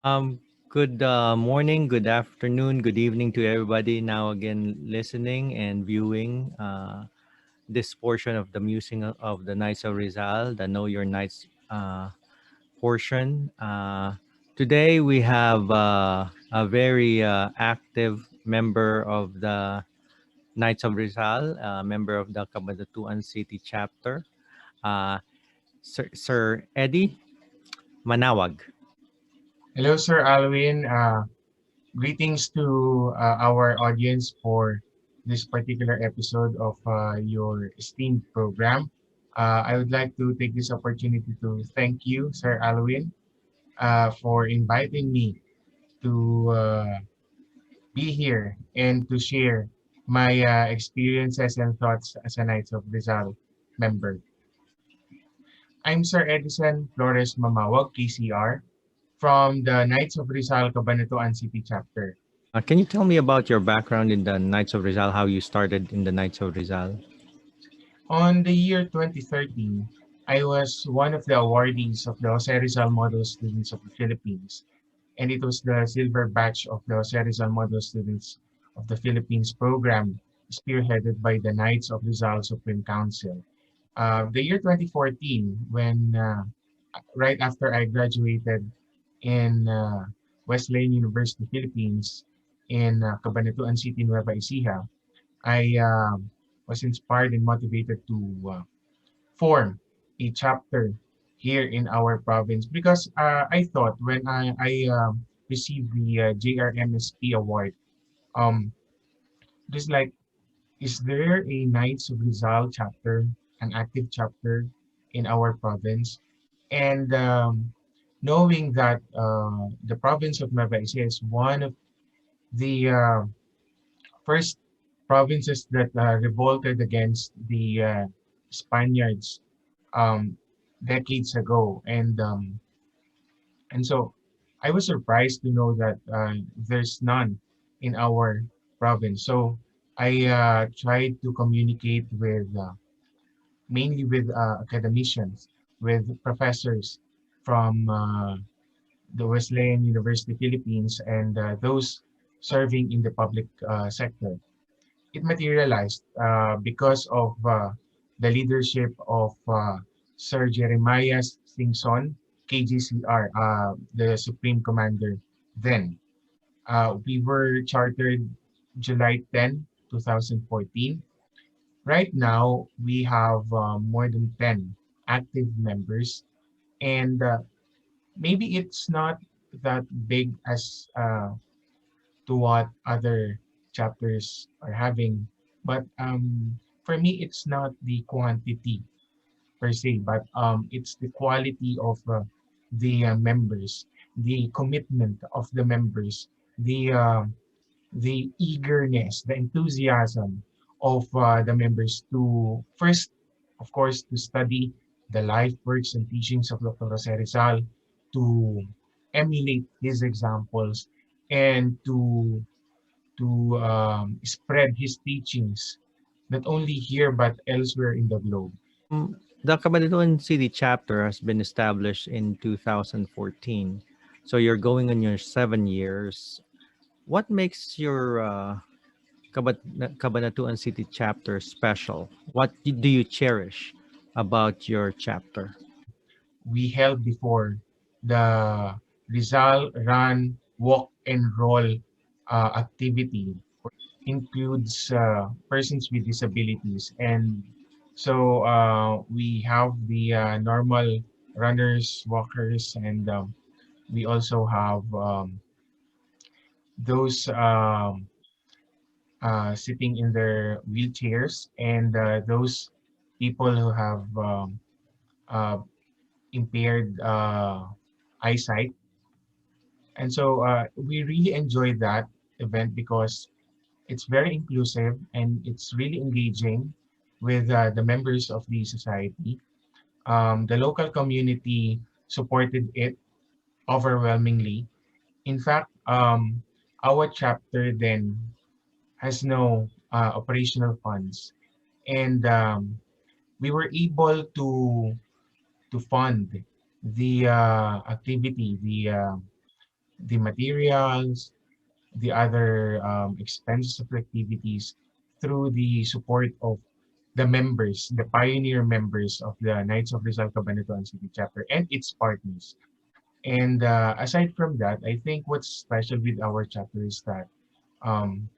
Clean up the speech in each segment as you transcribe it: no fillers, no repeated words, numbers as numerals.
Good morning, good afternoon, good evening to everybody now again listening and viewing this portion of the musing of the Knights of Rizal, the Know Your Knights portion. Today we have a very active member of the Knights of Rizal, a member of the Cabanatuan City chapter, uh, Sir Eddie Manawag. Hello, Sir Alwin. Greetings to our audience for this particular episode of your esteemed program. I would like to take this opportunity to thank you, Sir Alwin, for inviting me to be here and to share my experiences and thoughts as a Knights of Rizal member. I'm Sir Edison Flores Mamawag, KCR, from the Knights of Rizal Cabanatuan City Chapter. Can you tell me about your background in the Knights of Rizal, how you started in the Knights of Rizal? On the year 2013, I was one of the awardees of the Jose Rizal Model Students of the Philippines, and it was the silver batch of the Jose Rizal Model Students of the Philippines program, spearheaded by the Knights of Rizal Supreme Council. The year 2014, when right after I graduated in Wesleyan University, Philippines, in Cabanatuan City, Nueva Ecija, I was inspired and motivated to form a chapter here in our province because I thought when I received the JRMSP award, um, just like, is there a Knights of Rizal chapter, an active chapter in our province? And knowing that the province of Nueva Ecija is one of the first provinces that revolted against the Spaniards um, decades ago, and so I was surprised to know that there's none in our province. So I tried to communicate with mainly with academicians, with professors from the Wesleyan University Philippines and those serving in the public sector. It materialized because of the leadership of Sir Jeremiah Singson, KGCR, the Supreme Commander then. We were chartered July 10, 2014. Right now, we have more than 10 active members, and maybe it's not that big as to what other chapters are having. But for me, it's not the quantity per se, but it's the quality of the members, the commitment of the members, the eagerness, the enthusiasm of the members to first, of course, to study the life, works, and teachings of Dr. Jose Rizal, to emulate his examples, and to spread his teachings not only here but elsewhere in the globe. The Cabanatuan City chapter has been established in 2014. So you're going on your 7 years. What makes your Cabanatuan City chapter special? What do you cherish about your chapter? We held before the Rizal Run, Walk, and Roll activity includes persons with disabilities. And so we have the normal runners, walkers, and we also have those sitting in their wheelchairs and those people who have uh, impaired eyesight. And so we really enjoyed that event because it's very inclusive and it's really engaging with the members of the society. The local community supported it overwhelmingly. In fact, our chapter then has no operational funds, and we were able to fund the activity, the materials, the other expenses of activities through the support of the members, the pioneer members of the Knights of Rizal Cabanatuan City Chapter and its partners. And aside from that, I think what's special with our chapter is that um,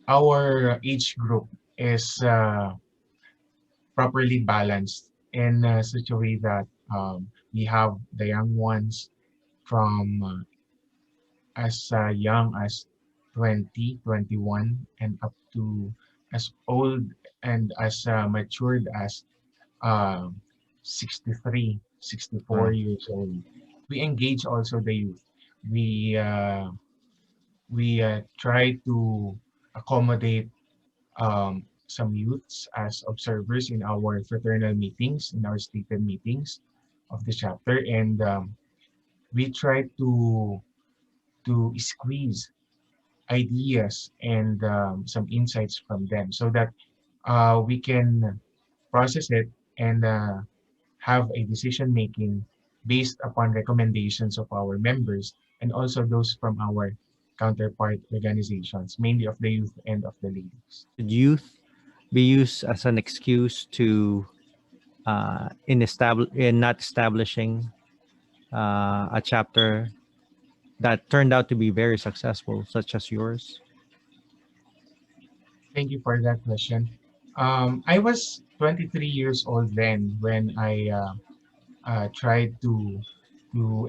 our age group is properly balanced in such a way that we have the young ones from as young as 20, 21, and up to as old and as matured as uh, 63, 64 Right. years old. We engage also the youth. We uh, we try to accommodate some youths as observers in our fraternal meetings, in our stated meetings of the chapter, and we try to squeeze ideas and some insights from them so that we can process it and have a decision making based upon recommendations of our members and also those from our counterpart organizations, mainly of the youth and of the ladies. Should youth be used as an excuse to in not establishing a chapter that turned out to be very successful, such as yours? Thank you for that question. I was 23 years old then when I tried to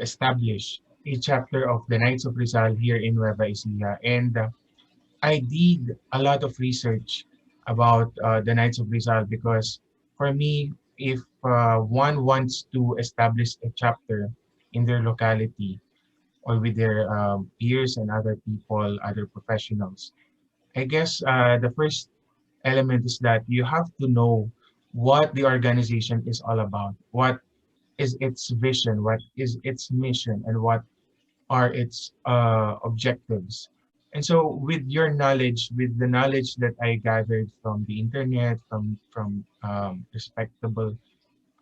establish a chapter of the Knights of Rizal here in Nueva Ecija, and I did a lot of research about the Knights of Rizal because for me, if one wants to establish a chapter in their locality or with their peers and other people, other professionals, I guess the first element is that you have to know what the organization is all about, what is its vision, what is its mission, and what are its objectives. And so, with your knowledge, with the knowledge that I gathered from the internet, from respectable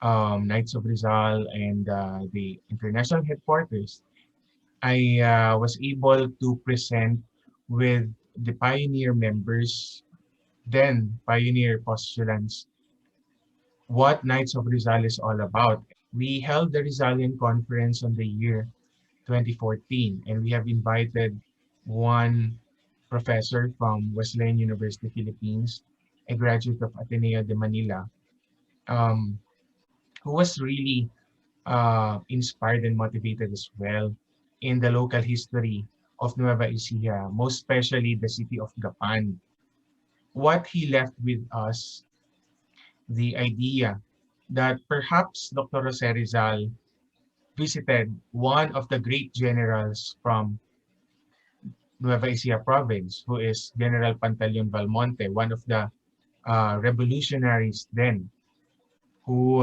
Knights of Rizal and the international headquarters, I was able to present with the pioneer members, then pioneer postulants, what Knights of Rizal is all about. We held the Rizalian Conference on the year 2014, and we have invited one professor from Wesleyan University, Philippines, a graduate of Ateneo de Manila, um, who was really inspired and motivated as well in the local history of Nueva Ecija, most especially the city of Gapan. What he left with us, the idea that perhaps Dr. Jose Rizal visited one of the great generals from Nueva Ecija province, who is General Pantaleon Valmonte, one of the revolutionaries then, who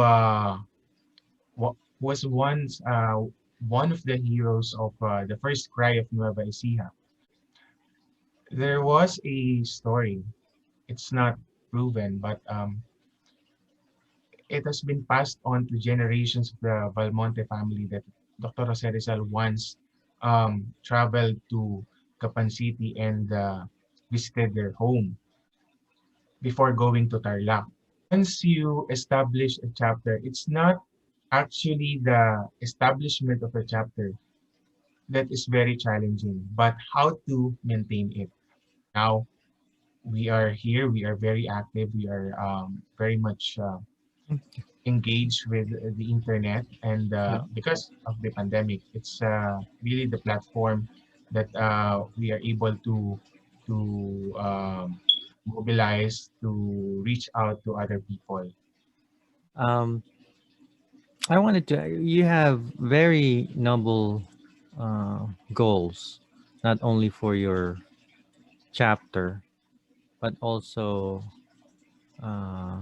was once one of the heroes of the first cry of Nueva Ecija. There was a story. It's not proven, but it has been passed on to generations of the Valmonte family that Dr. Jose Rizal once traveled to Capan City and visited their home before going to Tarlac. Once you establish a chapter, it's not actually the establishment of a chapter that is very challenging, but how to maintain it. Now we are here, we are very active, we are very much engaged with the internet, and Yeah. because of the pandemic, it's really the platform that we are able to mobilize to reach out to other people. Um, I wanted to. You have very noble goals, not only for your chapter, but also uh,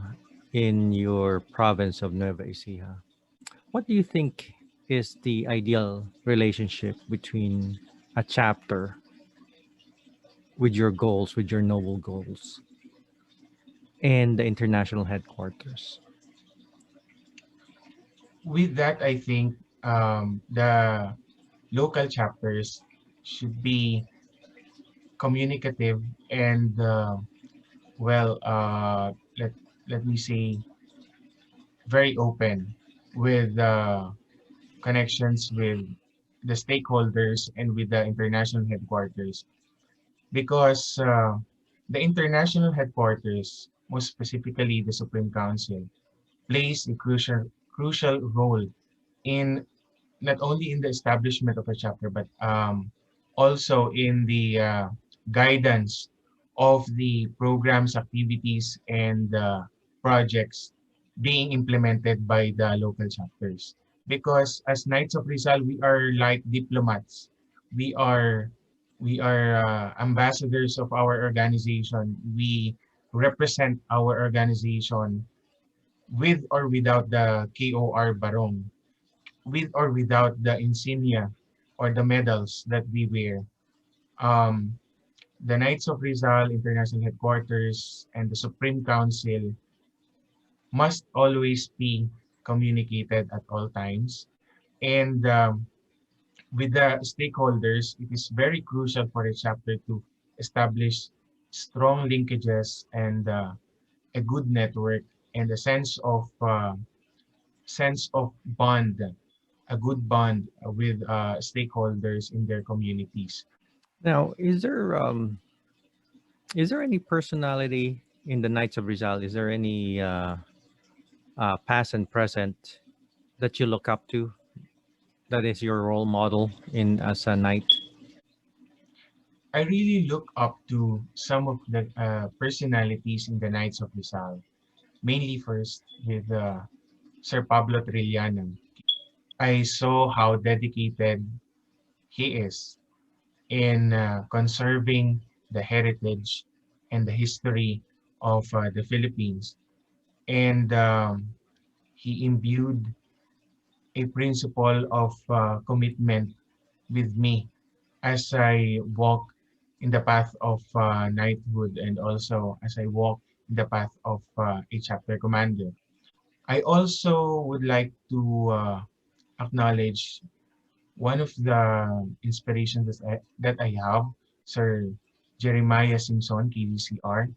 in your province of Nueva Ecija. What do you think is the ideal relationship between a chapter with your goals, with your noble goals, and the international headquarters? With that, I think the local chapters should be communicative and well, let me say very open with connections with the stakeholders and with the international headquarters because the international headquarters, most specifically the Supreme Council, plays a crucial role in not only in the establishment of a chapter, but also in the guidance of the programs, activities, and projects being implemented by the local chapters. Because as Knights of Rizal, we are like diplomats. We are we are ambassadors of our organization. We represent our organization with or without the KOR barong, with or without the insignia or the medals that we wear. Um, the Knights of Rizal International Headquarters and the Supreme Council must always be communicated at all times. And with the stakeholders, it is very crucial for a chapter to establish strong linkages and a good network and a sense of bond, a good bond with stakeholders in their communities. Now, is there any personality in the Knights of Rizal? Is there any past and present that you look up to? That is your role model in as a knight. I really look up to some of the personalities in the Knights of Rizal, mainly first with Sir Pablo Trillanan. I saw how dedicated he is in conserving the heritage and the history of the Philippines. And he imbued a principle of commitment with me as I walk in the path of knighthood and also as I walk in the path of a chapter commander. I also would like to acknowledge one of the inspirations that I have, Sir Jeremiah Simpson, KDCR.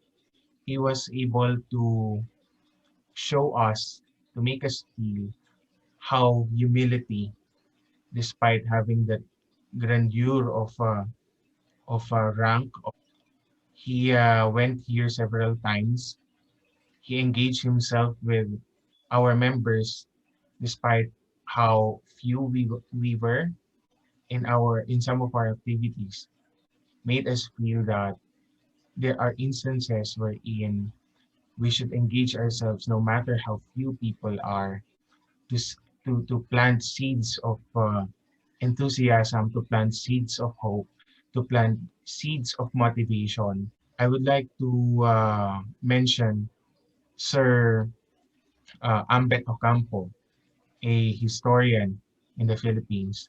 He was able to show us, to make us feel how humility, despite having that grandeur of a rank, he went here several times. He engaged himself with our members, despite how few we were in some of our activities, made us feel that there are instances wherein we should engage ourselves no matter how few people are to to plant seeds of enthusiasm, to plant seeds of hope, to plant seeds of motivation. I would like to mention Sir Ambet Ocampo, a historian in the Philippines,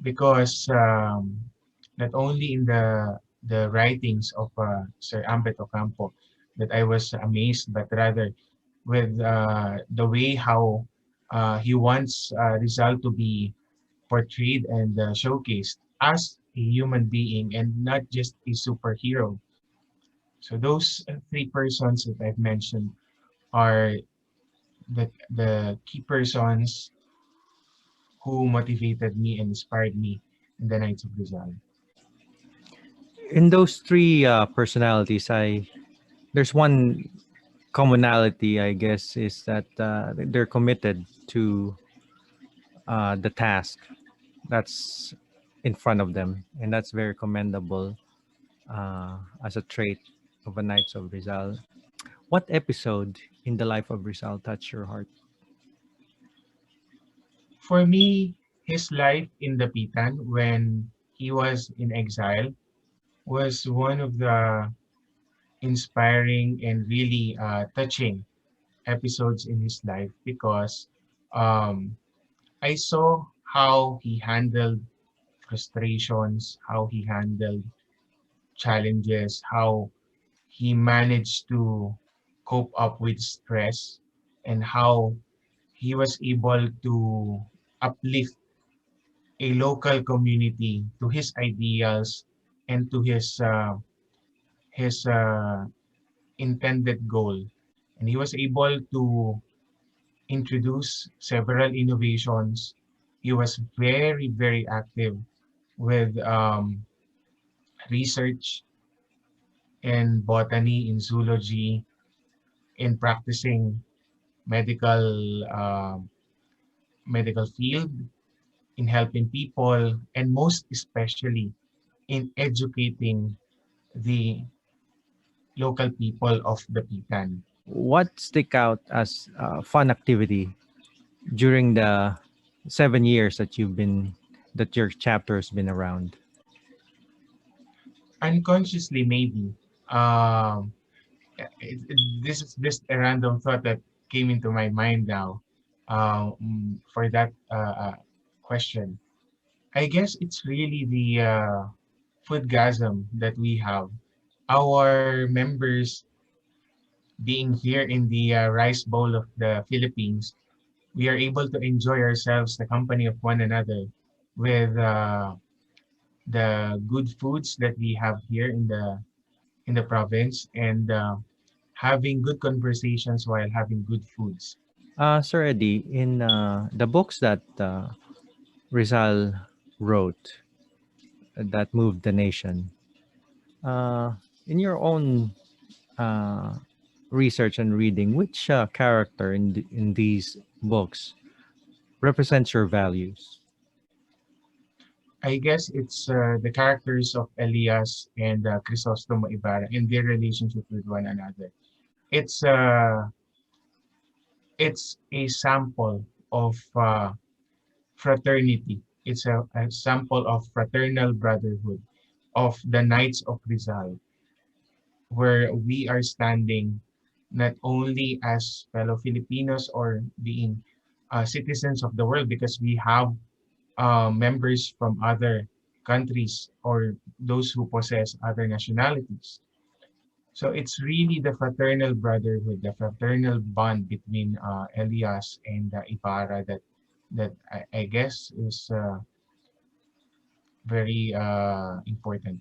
because not only in the writings of Sir Ambet Ocampo that I was amazed, but rather with the way how he wants Rizal to be portrayed and showcased as a human being and not just a superhero. So those three persons that I've mentioned are the key persons who motivated me and inspired me in the Knights of Rizal. In those three personalities, I there's one commonality, I guess, is that they're committed to the task that's in front of them, and that's very commendable as a trait of a Knights of Rizal. What episode in the life of Rizal touched your heart? For me, his life in the Pitan when he was in exile was one of the inspiring and really touching episodes in his life because um, I saw how he handled frustrations, how he handled challenges, how he managed to cope up with stress, and how he was able to uplift a local community to his ideals and to his intended goal. And he was able to introduce several innovations. He was very, very active with research in botany, in zoology, in practicing medical medical field, in helping people, and most especially in educating the local people of the Pitan. What stick out as fun activity during the 7 years that your chapter has been around? Unconsciously, maybe. Um, this is just a random thought that came into my mind now for that question. I guess it's really the foodgasm that we have. Our members being here in the rice bowl of the Philippines, we are able to enjoy ourselves, the company of one another, with the good foods that we have here in the province, and having good conversations while having good foods. Sir Eddie, in the books that Rizal wrote that moved the nation, uh, in your own uh, research and reading, which character in these books represents your values? I guess it's the characters of Elias and Crisostomo Ibarra and their relationship with one another. It's uh, it's a sample of fraternity. It's a sample of fraternal brotherhood of the Knights of Rizal, where we are standing not only as fellow Filipinos or being citizens of the world, because we have members from other countries or those who possess other nationalities. So it's really the fraternal brotherhood, the fraternal bond between Elias and Ibarra that I guess is very important.